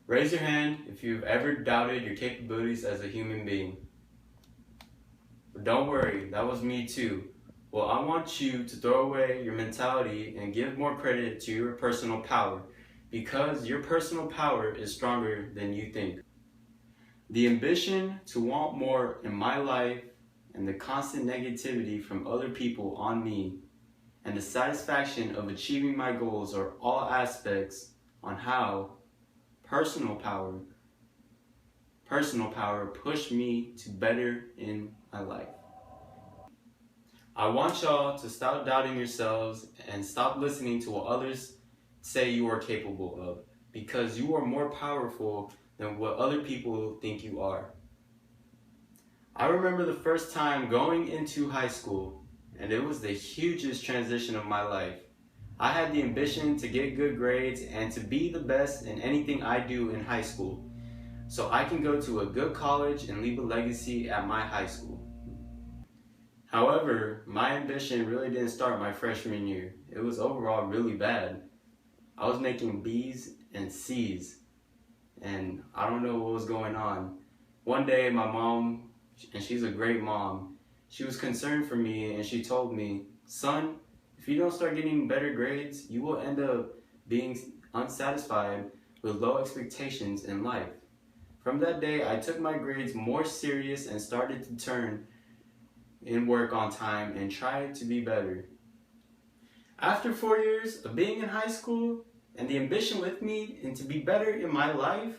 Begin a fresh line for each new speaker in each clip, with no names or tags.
Raise your hand if you've ever doubted your capabilities as a human being. But don't worry, that was me too. Well, I want you to throw away your mentality and give more credit to your personal power, because your personal power is stronger than you think. The ambition to want more in my life and the constant negativity from other people on me and the satisfaction of achieving my goals are all aspects on how personal power pushed me to better in my life. I want y'all to stop doubting yourselves and stop listening to what others say you are capable of, because you are more powerful than what other people think you are. I remember the first time going into high school, and it was the hugest transition of my life. I had the ambition to get good grades and to be the best in anything I do in high school, so I can go to a good college and leave a legacy at my high school. However, my ambition really didn't start my freshman year. It was overall really bad. I was making B's and C's, and I don't know what was going on. One day my mom, and she's a great mom, she was concerned for me and she told me, "Son, if you don't start getting better grades, you will end up being unsatisfied with low expectations in life." From that day, I took my grades more serious and started to turn in work on time and try to be better. After 4 years of being in high school and the ambition with me and to be better in my life,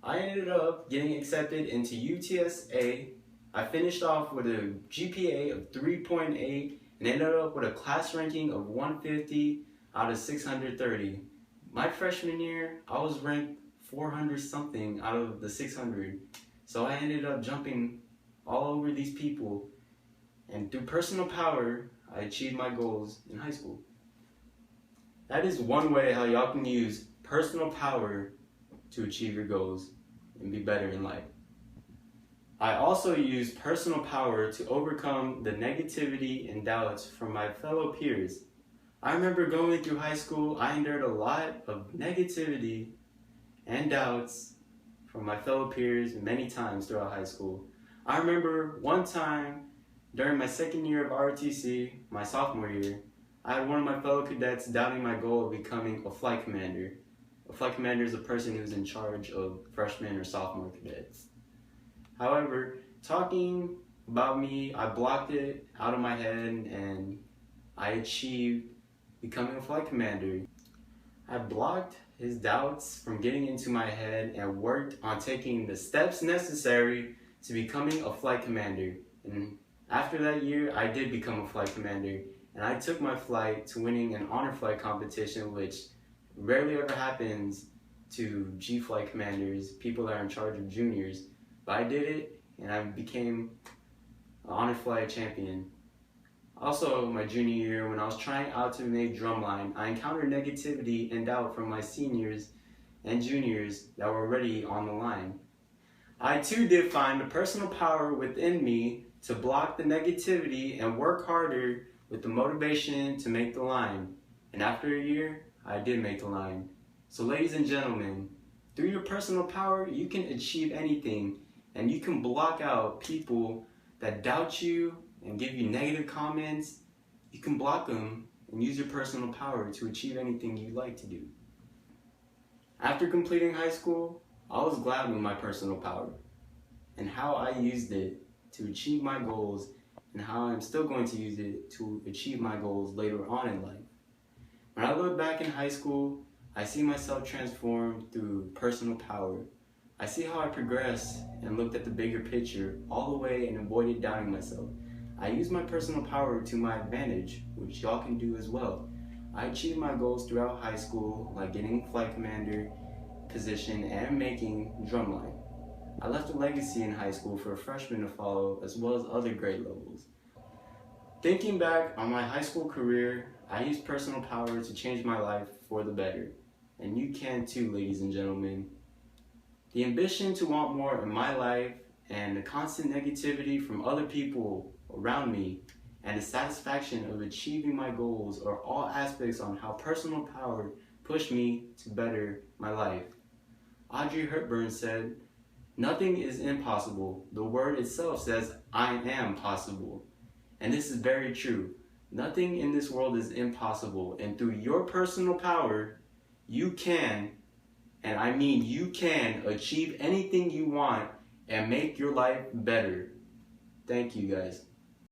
I ended up getting accepted into UTSA. I finished off with a GPA of 3.8 and ended up with a class ranking of 150 out of 630. My freshman year, I was ranked 400 something out of the 600. So I ended up jumping all over these people, and through personal power, I achieved my goals in high school. That is one way how y'all can use personal power to achieve your goals and be better in life. I also use personal power to overcome the negativity and doubts from my fellow peers. I remember going through high school, I endured a lot of negativity and doubts from my fellow peers many times throughout high school. I remember one time during my second year of ROTC, my sophomore year, I had one of my fellow cadets doubting my goal of becoming a flight commander. A flight commander is a person who's in charge of freshmen or sophomore cadets. However, talking about me, I blocked it out of my head and I achieved becoming a flight commander. I blocked his doubts from getting into my head and worked on taking the steps necessary to becoming a flight commander. And after that year, I did become a flight commander, and I took my flight to winning an honor flight competition, which rarely ever happens to G flight commanders, people that are in charge of juniors. But I did it, and I became an honor flight champion. Also, my junior year, when I was trying out to make drumline, I encountered negativity and doubt from my seniors and juniors that were already on the line. I too did find the personal power within me to block the negativity and work harder with the motivation to make the line. And after a year, I did make the line. So ladies and gentlemen, through your personal power, you can achieve anything, and you can block out people that doubt you and give you negative comments. You can block them and use your personal power to achieve anything you'd like to do. After completing high school, I was glad with my personal power and how I used it to achieve my goals, and how I'm still going to use it to achieve my goals later on in life. When I look back in high school, I see myself transformed through personal power. I see how I progressed and looked at the bigger picture all the way and avoided doubting myself. I used my personal power to my advantage, which y'all can do as well. I achieved my goals throughout high school, like getting flight commander position and making drumline. I left a legacy in high school for a freshman to follow, as well as other grade levels. Thinking back on my high school career, I used personal power to change my life for the better. And you can too, ladies and gentlemen. The ambition to want more in my life and the constant negativity from other people around me and the satisfaction of achieving my goals are all aspects on how personal power pushed me to better my life. Audrey Hepburn said, "Nothing is impossible. The word itself says, I am possible." And this is very true. Nothing in this world is impossible. And through your personal power, you can, and I mean you can, achieve anything you want and make your life better. Thank you guys.